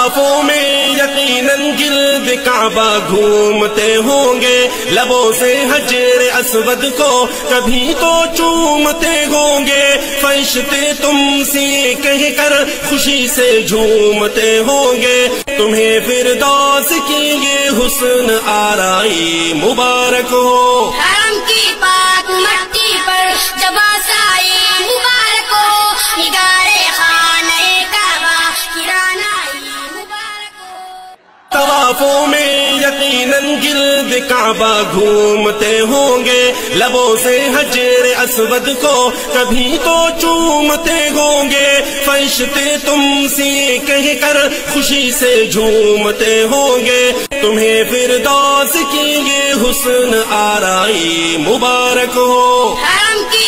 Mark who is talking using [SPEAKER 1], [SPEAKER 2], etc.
[SPEAKER 1] طوافوں میں یقیناً گرد کعبہ گھومتے ہوں گے، لبوں سے حجر اسود کو کبھی تو چومتے ہوں گے، فرشتے تم سے کہہ کر خوشی سے جھومتے ہوں گے، تمہیں فردوس کی یہ حسن آرائی مبارک ہو۔
[SPEAKER 2] حرم کی پاک مٹی پر جب آسائی مبارک ہو، نگار خانہ کعبہ کی رانائی مبارک ہو۔
[SPEAKER 1] طوافوں میں یقیناً گرد کعبہ گھومتے ہوں گے، لبوں سے حجر اسود کو کبھی تو چومتے ہوں گے، فرشتے تم سے کہہ کر خوشی سے جھومتے ہوں گے، تمہیں فردوس کی یہ حسن آرائی مبارک ہو۔
[SPEAKER 2] حرم کی